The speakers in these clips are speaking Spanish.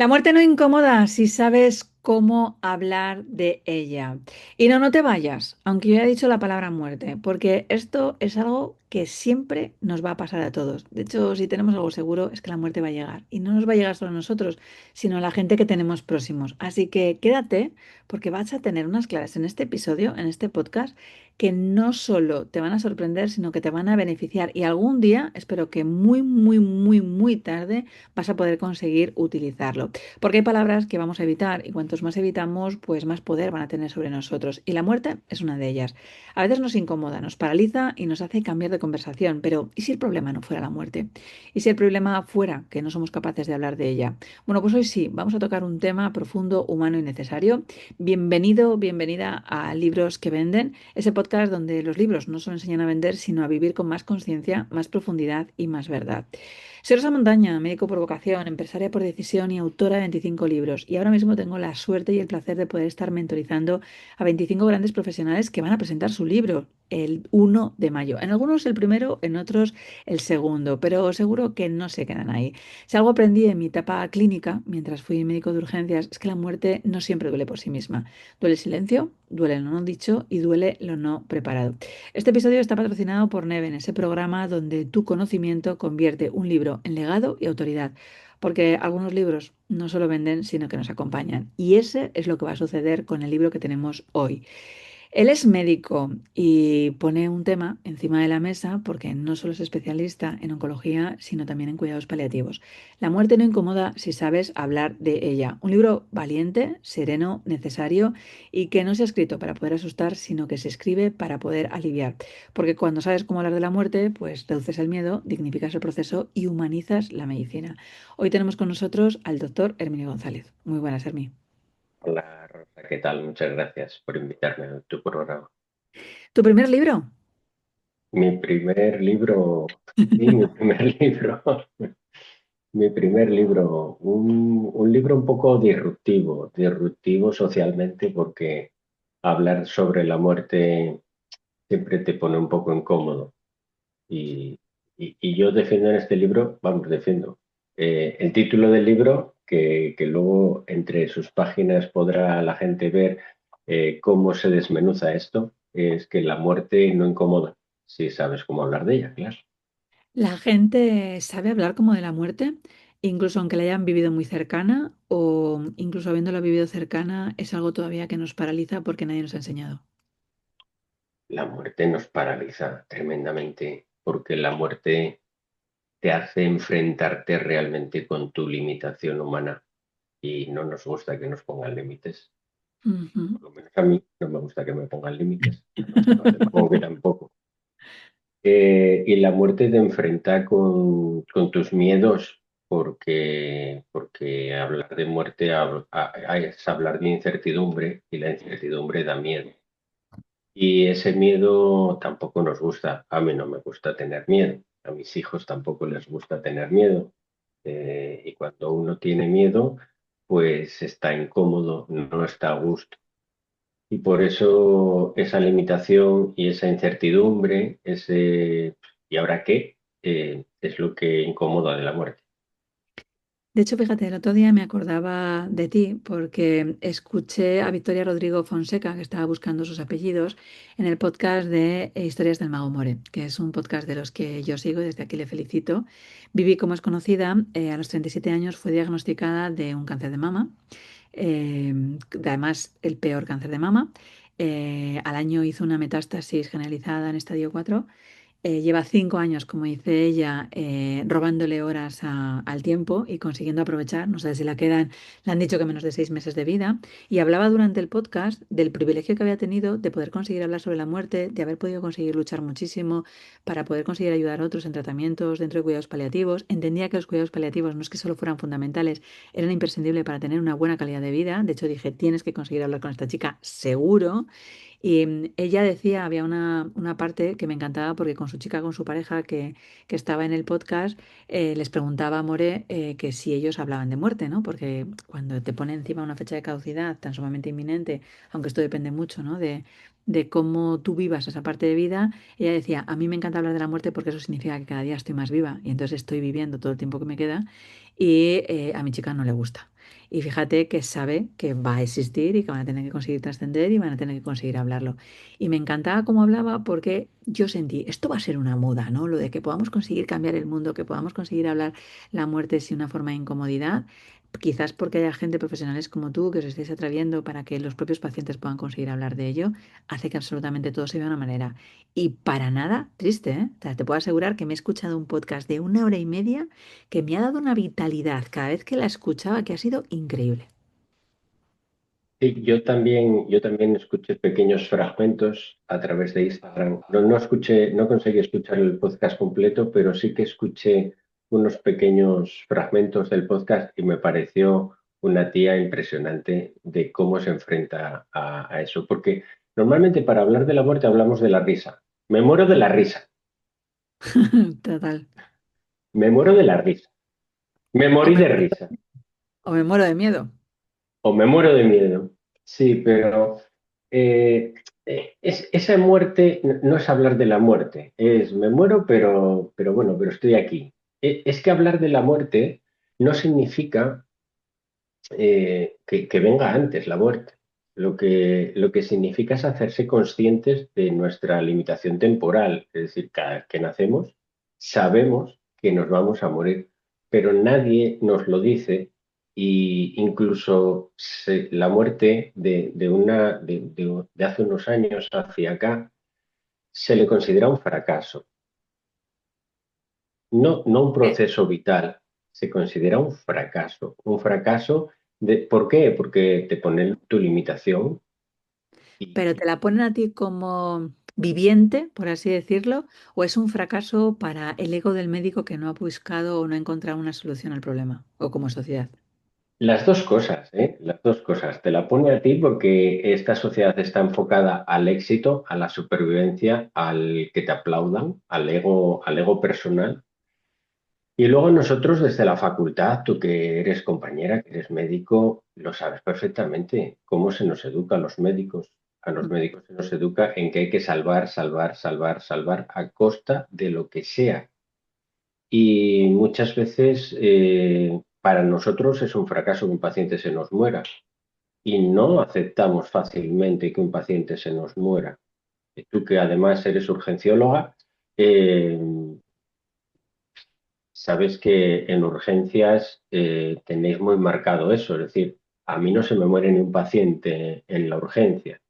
La muerte no incomoda si sabes cómo hablar de ella. Y no te vayas, aunque yo haya dicho la palabra muerte, porque esto es algo que siempre nos va a pasar a todos. De hecho, si tenemos algo seguro es que la muerte va a llegar. Y no nos va a llegar solo a nosotros, sino a la gente que tenemos próximos. Así que quédate, porque vas a tener unas claves en este episodio, en este podcast, que no solo te van a sorprender, sino que te van a beneficiar. Y algún día, espero que muy tarde, vas a poder conseguir utilizarlo. Porque hay palabras que vamos a evitar y cuantos más evitamos, pues más poder van a tener sobre nosotros. Y la muerte es una de ellas. A veces nos incomoda, nos paraliza y nos hace cambiar de conversación. Pero ¿y si el problema no fuera la muerte? ¿Y si el problema fuera que no somos capaces de hablar de ella? Bueno, pues hoy sí, vamos a tocar un tema profundo, humano y necesario. Bienvenido, bienvenida a Libros que Venden, ese podcast donde los libros no solo enseñan a vender, sino a vivir con más conciencia, más profundidad y más verdad. Soy Rosa Montaña, médico por vocación, empresaria por decisión y autora de 25 libros. Y ahora mismo tengo la suerte y el placer de poder estar mentorizando a 25 grandes profesionales que van a presentar su libro el 1 de mayo. En algunos el primero, en otros el segundo, pero seguro que no se quedan ahí. Si algo aprendí en mi etapa clínica, mientras fui médico de urgencias, es que la muerte no siempre duele por sí misma. Duele el silencio, duele lo no dicho y duele lo no preparado. Este episodio está patrocinado por Neven, ese programa donde tu conocimiento convierte un libro en legado y autoridad. Porque algunos libros no solo venden, sino que nos acompañan. Y ese es lo que va a suceder con el libro que tenemos hoy. Él es médico y pone un tema encima de la mesa porque no solo es especialista en oncología, sino también en cuidados paliativos. La muerte no incomoda si sabes hablar de ella. Un libro valiente, sereno, necesario y que no se ha escrito para poder asustar, sino que se escribe para poder aliviar. Porque cuando sabes cómo hablar de la muerte, pues reduces el miedo, dignificas el proceso y humanizas la medicina. Hoy tenemos con nosotros al doctor Herminio González. Muy buenas, Hermi. Hola Rosa, ¿qué tal? Muchas gracias por invitarme a tu programa. ¿Tu primer libro? Mi primer libro, sí, mi primer libro, mi primer libro, un libro un poco disruptivo socialmente porque hablar sobre la muerte siempre te pone un poco incómodo. Y, y yo defiendo en este libro, vamos, defiendo el título del libro, que luego entre sus páginas podrá la gente ver cómo se desmenuza esto, es que la muerte no incomoda, si sabes cómo hablar de ella, claro. La gente sabe hablar como de la muerte, incluso aunque la hayan vivido muy cercana o incluso habiéndola vivido cercana, es algo todavía que nos paraliza porque nadie nos ha enseñado. La muerte nos paraliza tremendamente porque la muerte te hace enfrentarte realmente con tu limitación humana y no nos gusta que nos pongan límites. Ujú. Por lo menos a mí no me gusta que me pongan límites, a los demás como que tampoco. Y la muerte te enfrenta con tus miedos, porque hablar de muerte es hablar de incertidumbre y la incertidumbre da miedo. Y ese miedo tampoco nos gusta. A mí no me gusta tener miedo. A mis hijos tampoco les gusta tener miedo. Y cuando uno tiene miedo, pues está incómodo, no está a gusto. Y por eso esa limitación y esa incertidumbre, ese ¿y ahora qué? Es lo que incomoda de la muerte. De hecho, fíjate, el otro día me acordaba de ti porque escuché a Victoria Rodrigo Fonseca, que estaba buscando sus apellidos, en el podcast de Historias del Mago More, que es un podcast de los que yo sigo y desde aquí le felicito. Vivi, como es conocida, a los 37 años fue diagnosticada de un cáncer de mama, además el peor cáncer de mama. Al año hizo una metástasis generalizada en estadio 4. Lleva 5 años, como dice ella, robándole horas al tiempo y consiguiendo aprovechar. No sé si la quedan, le han dicho que menos de 6 meses de vida. Y hablaba durante el podcast del privilegio que había tenido de poder conseguir hablar sobre la muerte, de haber podido conseguir luchar muchísimo para poder conseguir ayudar a otros en tratamientos dentro de cuidados paliativos. Entendía que los cuidados paliativos no es que solo fueran fundamentales, eran imprescindibles para tener una buena calidad de vida. De hecho, dije, tienes que conseguir hablar con esta chica, seguro. Y ella decía, había una parte que me encantaba porque con su chica, con su pareja que estaba en el podcast, les preguntaba a More que si ellos hablaban de muerte, ¿no? Porque cuando te pone encima una fecha de caducidad tan sumamente inminente, aunque esto depende mucho, ¿no? De cómo tú vivas esa parte de vida, ella decía, a mí me encanta hablar de la muerte porque eso significa que cada día estoy más viva y entonces estoy viviendo todo el tiempo que me queda y a mi chica no le gusta. Y fíjate que sabe que va a existir y que van a tener que conseguir trascender y van a tener que conseguir hablarlo. Y me encantaba cómo hablaba porque yo sentí, esto va a ser una moda, ¿no? Lo de que podamos conseguir cambiar el mundo, que podamos conseguir hablar la muerte sin una forma de incomodidad. Quizás porque haya gente profesionales como tú que os estéis atreviendo para que los propios pacientes puedan conseguir hablar de ello, hace que absolutamente todo se vea de una manera. Y para nada triste, ¿eh? O sea, te puedo asegurar que me he escuchado un podcast de 1 hora y media que me ha dado una vitalidad cada vez que la escuchaba que ha sido increíble. Sí, yo también escuché pequeños fragmentos a través de Instagram. No escuché, no conseguí escuchar el podcast completo, pero sí que escuché unos pequeños fragmentos del podcast y me pareció una tía impresionante de cómo se enfrenta a eso. Porque normalmente para hablar de la muerte hablamos de la risa. Me muero de la risa, Total. me muero de la risa, me O morí me, de risa. o me muero de miedo. O me muero de miedo. Sí, pero eh, esa muerte no es hablar de la muerte, es me muero, pero bueno, pero estoy aquí. Es que hablar de la muerte no significa que venga antes la muerte. Lo que significa es hacerse conscientes de nuestra limitación temporal. Es decir, cada vez que nacemos, sabemos que nos vamos a morir, pero nadie nos lo dice y incluso la muerte de hace unos años hacia acá se le considera un fracaso. No un Eh, proceso vital, se considera un fracaso. Un fracaso ¿por qué? Porque te ponen tu limitación pero y te la ponen a ti como viviente, por así decirlo, o es un fracaso para el ego del médico que no ha buscado o no ha encontrado una solución al problema, o como sociedad. las dos cosas, ¿eh? Las dos cosas. Te la pone a ti porque esta sociedad está enfocada al éxito, a la supervivencia, al que te aplaudan, al ego personal. Y luego nosotros desde la facultad, tú que eres compañera, que eres médico, lo sabes perfectamente cómo se nos educa a los médicos. A los Mm. médicos se nos educa en que hay que salvar, salvar, salvar, salvar a costa de lo que sea. Y muchas veces para nosotros es un fracaso que un paciente se nos muera y no aceptamos fácilmente que un paciente se nos muera. Tú que además eres urgencióloga, eh, sabes que en urgencias tenéis muy marcado eso, es decir, a mí no se me muere ni un paciente en la urgencia.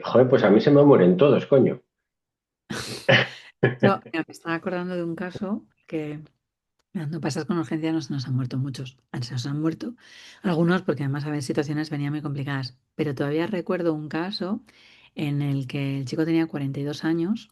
Joder, pues a mí se me mueren todos, coño. Yo mira, me estaba acordando de un caso que cuando pasas con urgencia nos han muerto muchos. Se nos han muerto algunos porque además a veces situaciones venían muy complicadas. Pero todavía recuerdo un caso en el que el chico tenía 42 años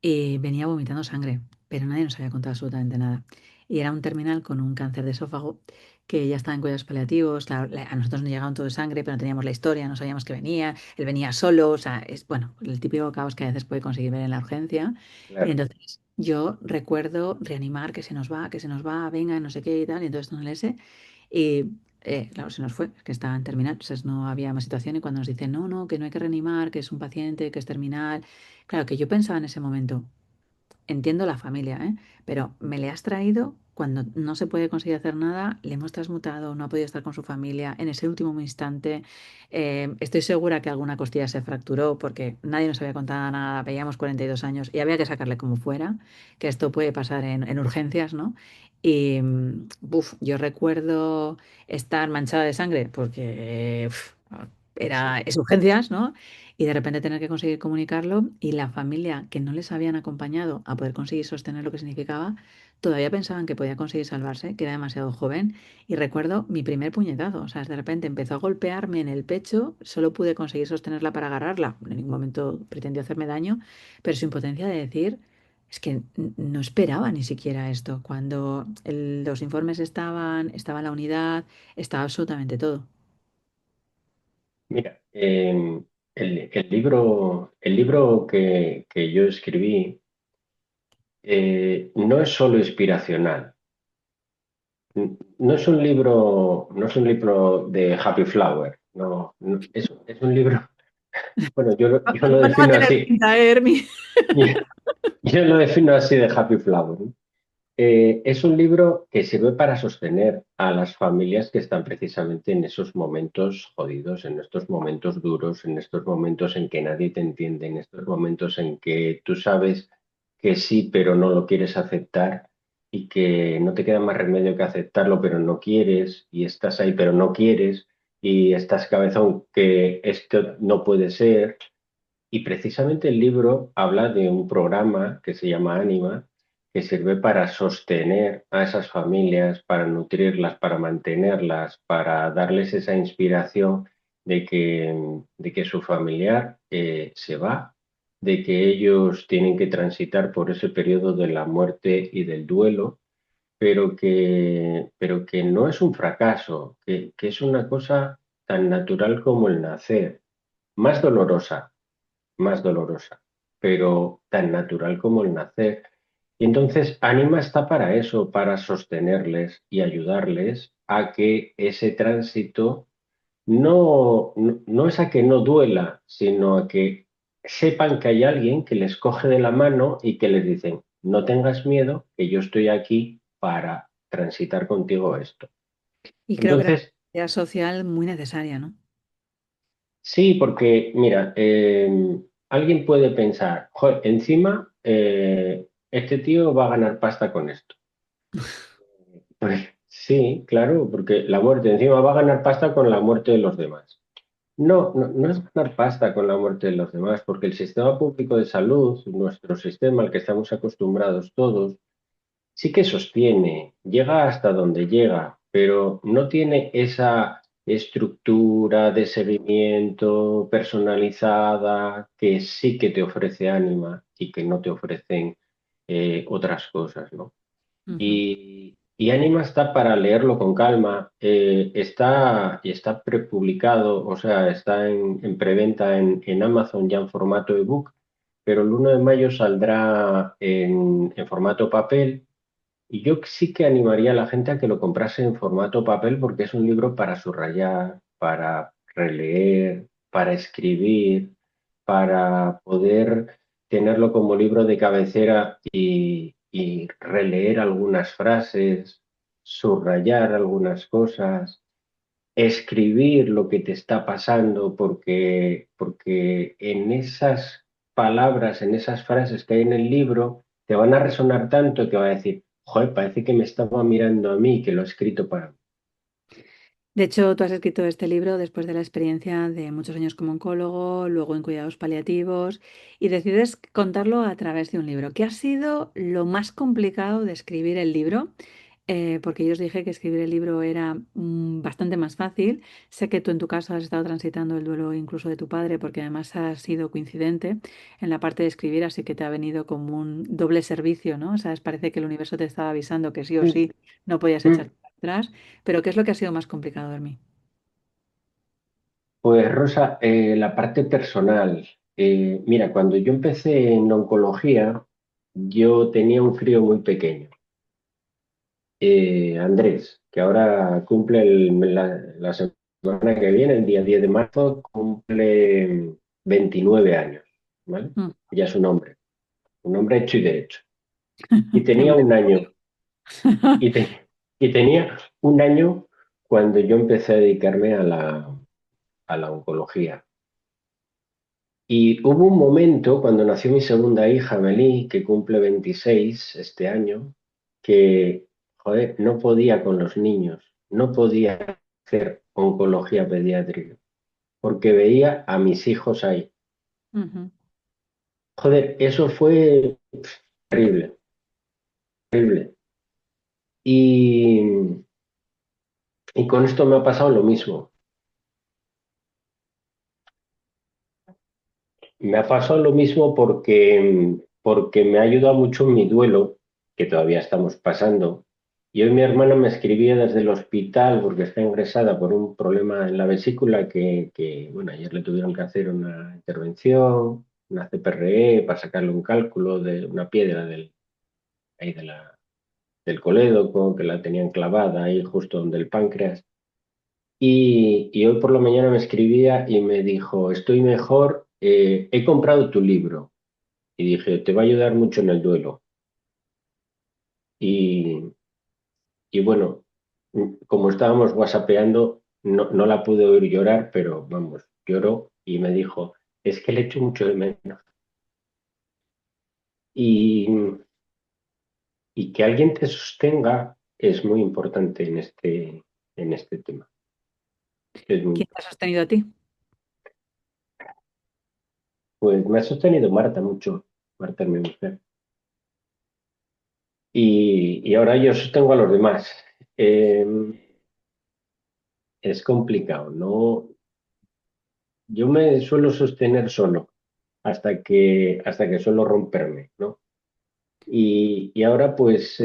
y venía vomitando sangre, pero nadie nos había contado absolutamente nada. Y era un terminal con un cáncer de esófago que ya estaba en cuidados paliativos. A nosotros nos llegaban todo de sangre, pero no teníamos la historia, no sabíamos que venía. Él venía solo, o sea, es bueno, el típico caos que a veces puede conseguir ver en la urgencia. Y Claro. entonces yo recuerdo reanimar, que se nos va, venga, no sé qué y tal. Y entonces don ese. Y claro, se nos fue, es que estaba en terminal, entonces no había más situación. Y cuando nos dicen, no, no, que no hay que reanimar, que es un paciente, que es terminal. Claro, que yo pensaba en ese momento, entiendo la familia, ¿eh? Pero me le has traído cuando no se puede conseguir hacer nada, le hemos transmutado, no ha podido estar con su familia en ese último instante. Estoy segura que alguna costilla se fracturó porque nadie nos había contado nada, veíamos 42 años y había que sacarle como fuera, que esto puede pasar en urgencias, ¿no? Y yo recuerdo estar manchada de sangre porque Sí. es urgencias, ¿no? Y de repente tener que conseguir comunicarlo y la familia que no les habían acompañado a poder conseguir sostener lo que significaba, todavía pensaban que podía conseguir salvarse, que era demasiado joven. Y recuerdo mi primer puñetazo, o sea, de repente empezó a golpearme en el pecho, solo pude conseguir sostenerla para agarrarla, en ningún momento pretendió hacerme daño, pero su impotencia de decir... Es que no esperaba ni siquiera esto. Cuando los informes estaba la unidad, estaba absolutamente todo. Mira, el libro que yo escribí no es solo inspiracional. No es un libro de Happy Flower. Es un libro, bueno, yo lo No va a defino tener así. pinta, Hermi. Yo lo defino así de Happy Flower, ¿no? Es un libro que sirve para sostener a las familias que están precisamente en esos momentos jodidos, en estos momentos duros, en estos momentos en que nadie te entiende, en estos momentos en que tú sabes que sí, pero no lo quieres aceptar y que no te queda más remedio que aceptarlo, pero no quieres, y estás ahí, pero no quieres, y estás cabezón que esto no puede ser. Y precisamente el libro habla de un programa que se llama Anima, que sirve para sostener a esas familias, para nutrirlas, para mantenerlas, para darles esa inspiración de que su familiar se va, de que ellos tienen que transitar por ese periodo de la muerte y del duelo, pero que no es un fracaso, que es una cosa tan natural como el nacer, más dolorosa más dolorosa, pero tan natural como el nacer. Y entonces Anima está para eso, para sostenerles y ayudarles a que ese tránsito no es a que no duela, sino a que sepan que hay alguien que les coge de la mano y que les dicen, no tengas miedo, que yo estoy aquí para transitar contigo esto. Y creo que era Entonces, una actividad social muy necesaria, ¿no? sí, porque mira, alguien puede pensar, "Joder, encima este tío va a ganar pasta con esto". Pues sí, claro, porque la muerte encima va a ganar pasta con la muerte de los demás. No, no, no es ganar pasta con la muerte de los demás, porque el sistema público de salud, nuestro sistema al que estamos acostumbrados todos, sí que sostiene, llega hasta donde llega, pero no tiene esa estructura de seguimiento personalizada que sí que te ofrece Anima y que no te ofrecen otras cosas, ¿no? Ujú. Y Anima está para leerlo con calma, está prepublicado, o sea, está en preventa en Amazon ya en formato ebook, pero el 1 de mayo saldrá en formato papel y yo sí que animaría a la gente a que lo comprase en formato papel porque es un libro para subrayar, para releer, para escribir, para poder tenerlo como libro de cabecera y releer algunas frases, subrayar algunas cosas, escribir lo que te está pasando porque en esas palabras, en esas frases que hay en el libro, te van a resonar tanto que va a decir, joder, parece que me estaba mirando a mí, que lo he escrito para mí. De hecho, tú has escrito este libro después de la experiencia de muchos años como oncólogo, luego en cuidados paliativos, y decides contarlo a través de un libro. ¿Qué ha sido lo más complicado de escribir el libro? Porque yo os dije que escribir el libro era bastante más fácil. Sé que tú en tu caso has estado transitando el duelo incluso de tu padre, porque además ha sido coincidente en la parte de escribir, así que te ha venido como un doble servicio, ¿no? O sea, parece que el universo te estaba avisando que sí o Mm, sí no podías mm. echarte atrás. Pero ¿qué es lo que ha sido más complicado de mí? Pues Rosa, la parte personal. Mira, cuando yo empecé en oncología, yo tenía un crío muy pequeño, Andrés, que ahora cumple la semana que viene, el día 10 de marzo, cumple 29 años, ¿vale? Mm. Ya es un hombre hecho y derecho. Y Qué tenía un bueno. año, y, y tenía un año cuando yo empecé a dedicarme a la oncología. Y hubo un momento cuando nació mi segunda hija, Melí, que cumple 26 este año, que, joder, no podía con los niños, no podía hacer oncología pediátrica, porque veía a mis hijos ahí. Ujú. Joder, eso fue terrible, terrible. Y, y con esto me ha pasado lo mismo. Me ha pasado lo mismo porque me ha ayudado mucho en mi duelo, que todavía estamos pasando. Y hoy mi hermana me escribía desde el hospital porque está ingresada por un problema en la vesícula bueno, ayer le tuvieron que hacer una intervención, una CPRE, para sacarle un cálculo de una piedra ahí del colédoco, que la tenían clavada ahí justo donde el páncreas. Y hoy por la mañana me escribía y me dijo, estoy mejor, he comprado tu libro. Y dije, te va a ayudar mucho en el duelo. Y, y bueno, como estábamos whatsappeando, no la pude oír llorar, pero vamos, lloró y me dijo, es que le echo mucho de menos. Y, y que alguien te sostenga es muy importante en este tema. Es muy ¿Quién te ha sostenido a ti? Pues me ha sostenido Marta mucho, Marta es mi mujer. Y ahora yo sostengo a los demás. Eh, es complicado, ¿no? Yo me suelo sostener solo hasta que suelo romperme, ¿no? Y ahora, pues,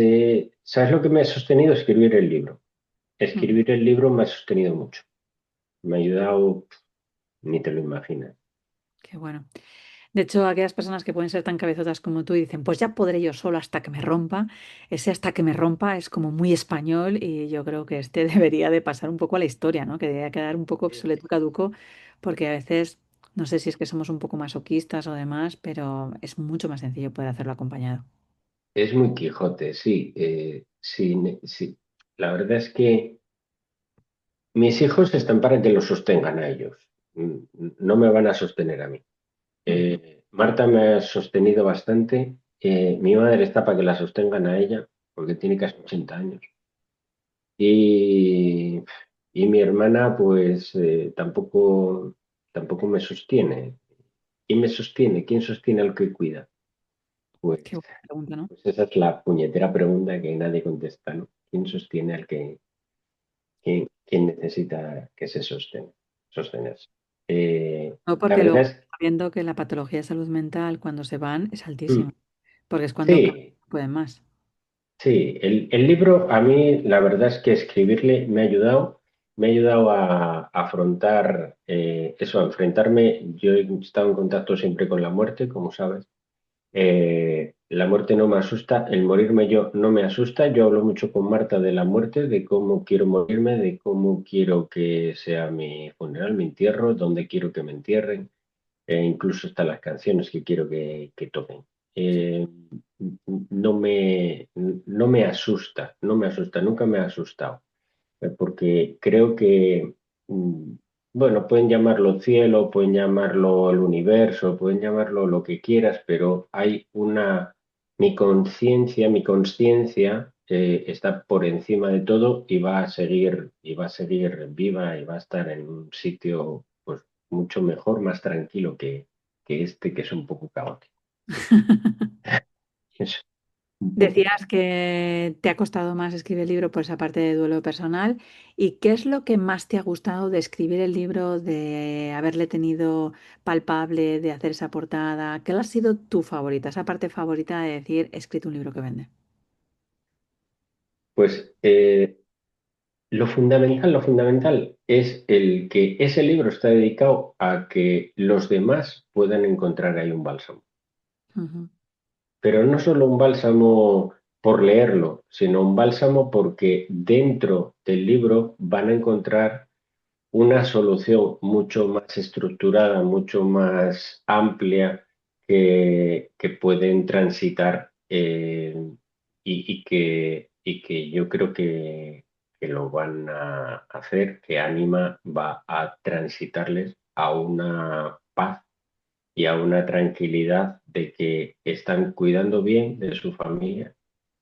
¿sabes lo que me ha sostenido? Escribir el libro. Mm, Escribir el libro me ha sostenido mucho. Me ha ayudado, ni te lo imaginas. qué bueno. De hecho, aquellas personas que pueden ser tan cabezotas como tú y dicen, pues ya podré yo solo hasta que me rompa, ese hasta que me rompa es como muy español y yo creo que este debería de pasar un poco a la historia, ¿no? Que debería quedar un poco obsoleto, caduco, porque a veces, no sé si es que somos un poco masoquistas o demás, pero es mucho más sencillo poder hacerlo acompañado. Es muy Quijote, sí. Sí, sí. La verdad es que mis hijos están para que los sostengan a ellos. No me van a sostener a mí. Ujú. Marta me ha sostenido bastante. Mi madre está para que la sostengan a ella, porque tiene casi 80 años. Y, y mi hermana, pues tampoco me sostiene. ¿Quién me sostiene? ¿Quién sostiene al que cuida? Pues, Qué buena pregunta, ¿no? pues esa es la puñetera pregunta que nadie contesta, ¿no? ¿Quién sostiene quién necesita que se sostenerse? No, La porque verdad luego es, viendo que la patología de salud mental cuando se van es altísima, mm, porque es cuando cada sí, vez pueden más. sí, el libro a mí la verdad es que escribirle me ha ayudado a afrontar eso, a enfrentarme. Yo he estado en contacto siempre con la muerte, como sabes. La muerte no me asusta, el morirme yo no me asusta. Yo hablo mucho con Marta de la muerte, de cómo quiero morirme, de cómo quiero que sea mi funeral, mi entierro, dónde quiero que me entierren, incluso hasta las canciones que quiero que toquen. Eh, no me asusta, no me asusta, nunca me ha asustado, porque creo que, bueno, pueden llamarlo cielo, pueden llamarlo el universo, pueden llamarlo lo que quieras, pero hay mi conciencia está por encima de todo y va a seguir viva y va a estar en un sitio, pues, mucho mejor, más tranquilo que este, que es un poco caótico. Es un poco. Decías que te ha costado más escribir el libro por esa parte de duelo personal. ¿Y qué es lo que más te ha gustado de escribir el libro, de haberle tenido palpable, de hacer esa portada? ¿Qué ha sido tu favorita, esa parte favorita de decir, he escrito un libro que vende? Pues lo fundamental es el que ese libro está dedicado a que los demás puedan encontrar ahí un bálsamo. Ujú. Pero no solo un bálsamo por leerlo, sino un bálsamo porque dentro del libro van a encontrar una solución mucho más estructurada, mucho más amplia que pueden transitar y que yo creo que lo van a hacer, que Anima va a transitarles a una paz y a una tranquilidad de que están cuidando bien de su familia,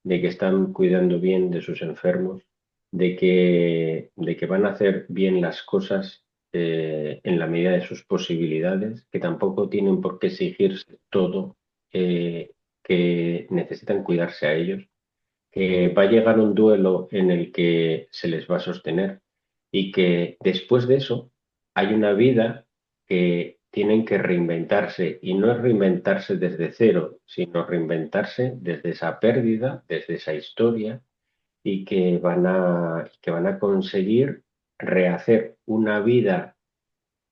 de que están cuidando bien de sus enfermos, de que van a hacer bien las cosas en la medida de sus posibilidades, que tampoco tienen por qué exigirse todo, que necesitan cuidarse a ellos, que va a llegar un duelo en el que se les va a sostener y que después de eso hay una vida que tienen que reinventarse y no es reinventarse desde cero, sino reinventarse desde esa pérdida, desde esa historia y que van a conseguir rehacer una vida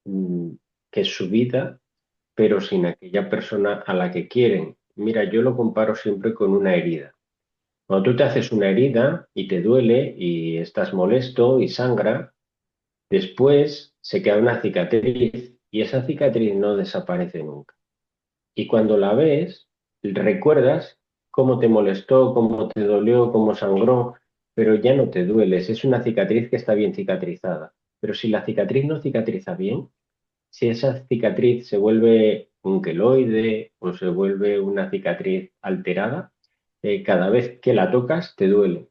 mm, que es su vida, pero sin aquella persona a la que quieren. Mira, yo lo comparo siempre con una herida. Cuando tú te haces una herida y te duele y estás molesto y sangra, después se queda una cicatriz y esa cicatriz no desaparece nunca. Y cuando la ves, recuerdas cómo te molestó, cómo te dolió, cómo sangró, pero ya no te dueles. Es una cicatriz que está bien cicatrizada. Pero si la cicatriz no cicatriza bien, si esa cicatriz se vuelve un queloide o se vuelve una cicatriz alterada, cada vez que la tocas te duele.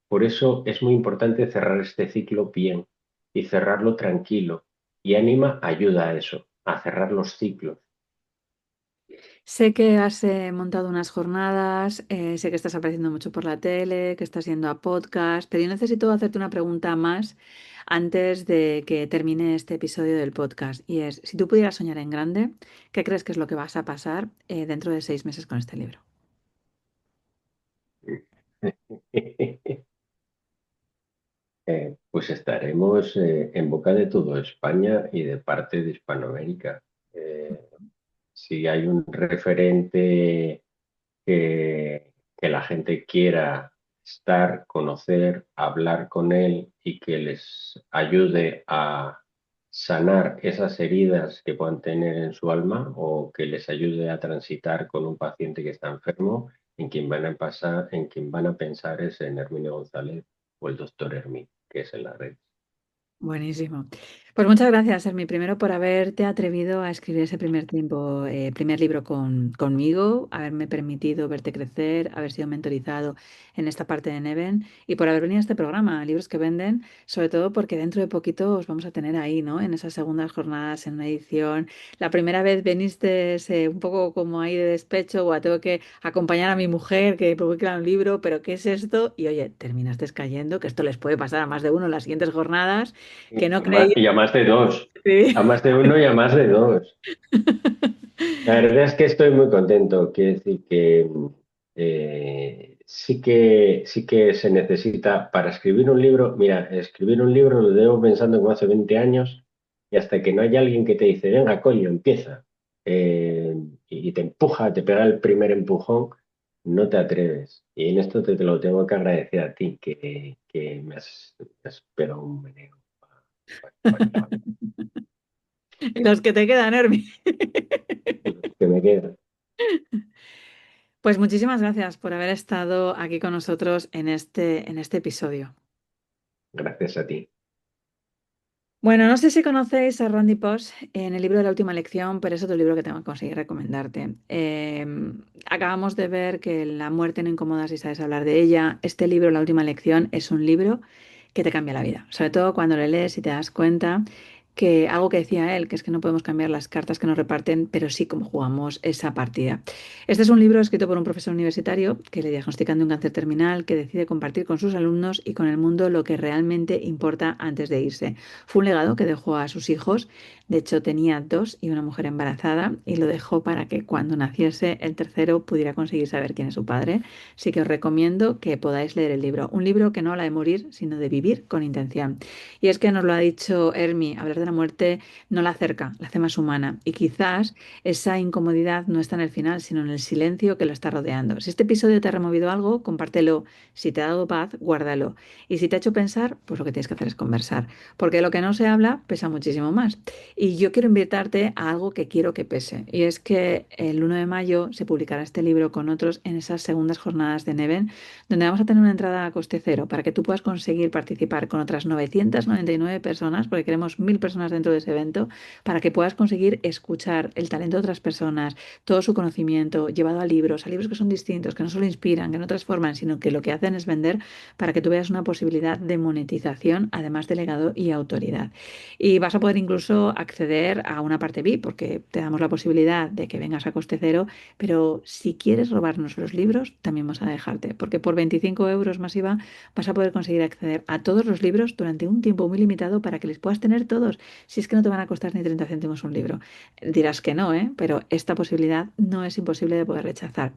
Por eso es muy importante cerrar este ciclo bien y cerrarlo tranquilo. Y Anima ayuda a eso, a cerrar los ciclos. Sé que has montado unas jornadas, sé que estás apareciendo mucho por la tele, que estás yendo a podcast, pero yo necesito hacerte una pregunta más antes de que termine este episodio del podcast. Y es, si tú pudieras soñar en grande, ¿qué crees que es lo que vas a pasar dentro de 6 meses con este libro? Pues estaremos en boca de toda España y de parte de Hispanoamérica. Eh, si hay un referente que la gente quiera estar, conocer, hablar con él y que les ayude a sanar esas heridas que puedan tener en su alma o que les ayude a transitar con un paciente que está enfermo, en quien van a pensar es en Herminio González o el doctor Hermín, que es en la red. Buenísimo. Pues muchas gracias, Hermi, primero por haberte atrevido a escribir ese primer libro conmigo, haberme permitido verte crecer, haber sido mentorizado en esta parte de Neven y por haber venido a este programa, Libros que Venden, sobre todo porque dentro de poquito os vamos a tener ahí, ¿no? En esas segundas jornadas, en una edición. La primera vez veniste un poco como ahí de despecho, o tengo que acompañar a mi mujer que publica un libro, pero ¿qué es esto? Y oye, terminaste cayendo, que esto les puede pasar a más de uno en las siguientes jornadas que no creía. Y a más de dos, a Sí. más de uno y a más de dos. La verdad es que estoy muy contento. Quiero decir que sí que se necesita para escribir un libro. Mira, escribir un libro lo llevo pensando como hace 20 años y hasta que no hay alguien que te dice, venga, coño, empieza, eh, y te empuja, te pega el primer empujón, no te atreves. Y en esto te lo tengo que agradecer a ti, que me has pegado un meneo para Y los que te quedan, Hermi. que me queda. Pues muchísimas gracias por haber estado aquí con nosotros en este episodio. Gracias a ti. Bueno, no sé si conocéis a Randy Posh en el libro de la última lección, pero es otro libro que tengo que conseguir recomendarte. Acabamos de ver que la muerte no incomoda si sabes hablar de ella. Este libro, La última lección, es un libro que te cambia la vida, sobre todo cuando le lees y te das cuenta que algo que decía él, que es que no podemos cambiar las cartas que nos reparten, pero sí cómo jugamos esa partida. Este es un libro escrito por un profesor universitario que le diagnostican de un cáncer terminal, que decide compartir con sus alumnos y con el mundo lo que realmente importa antes de irse. Fue un legado que dejó a sus hijos. De hecho, tenía dos y una mujer embarazada y lo dejó para que cuando naciese el tercero pudiera conseguir saber quién es su padre. Así que os recomiendo que podáis leer el libro. Un libro que no habla de morir, sino de vivir con intención. Y es que nos lo ha dicho Hermi, hablar de la muerte no la acerca, la hace más humana. Y quizás esa incomodidad no está en el final, sino en el silencio que lo está rodeando. Si este episodio te ha removido algo, compártelo. Si te ha dado paz, guárdalo. Y si te ha hecho pensar, pues lo que tienes que hacer es conversar porque lo que no se habla pesa muchísimo más. Y yo quiero invitarte a algo que quiero que pese, y es que el 1 de mayo se publicará este libro con otros en esas segundas jornadas de Neven, donde vamos a tener una entrada a coste cero para que tú puedas conseguir participar con otras 999 personas, porque queremos 1000 personas dentro de ese evento, para que puedas conseguir escuchar el talento de otras personas, todo su conocimiento llevado a libros que son distintos, que no solo inspiran, que no transforman, sino que lo que hacen es vender para que tú veas una posibilidad de monetización, además de legado y autoridad. Y vas a poder incluso acceder a una parte VIP, porque te damos la posibilidad de que vengas a coste cero, pero si quieres robarnos los libros, también vas a dejarte, porque por 25 euros masiva vas a poder conseguir acceder a todos los libros durante un tiempo muy limitado para que les puedas tener todos, si es que no te van a costar ni 30 céntimos un libro. Dirás que no, ¿eh? Pero esta posibilidad no es imposible de poder rechazar.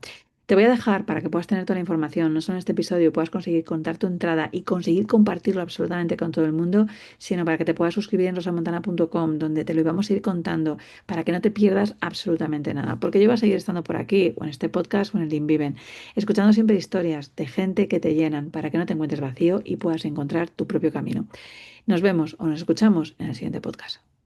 Te voy a dejar para que puedas tener toda la información, no solo en este episodio, puedas conseguir contar tu entrada y conseguir compartirlo absolutamente con todo el mundo, sino para que te puedas suscribir en rosamontana.com, donde te lo íbamos a ir contando, para que no te pierdas absolutamente nada. Porque yo voy a seguir estando por aquí, o en este podcast, o en el InViven, escuchando siempre historias de gente que te llenan, para que no te encuentres vacío y puedas encontrar tu propio camino. Nos vemos o nos escuchamos en el siguiente podcast.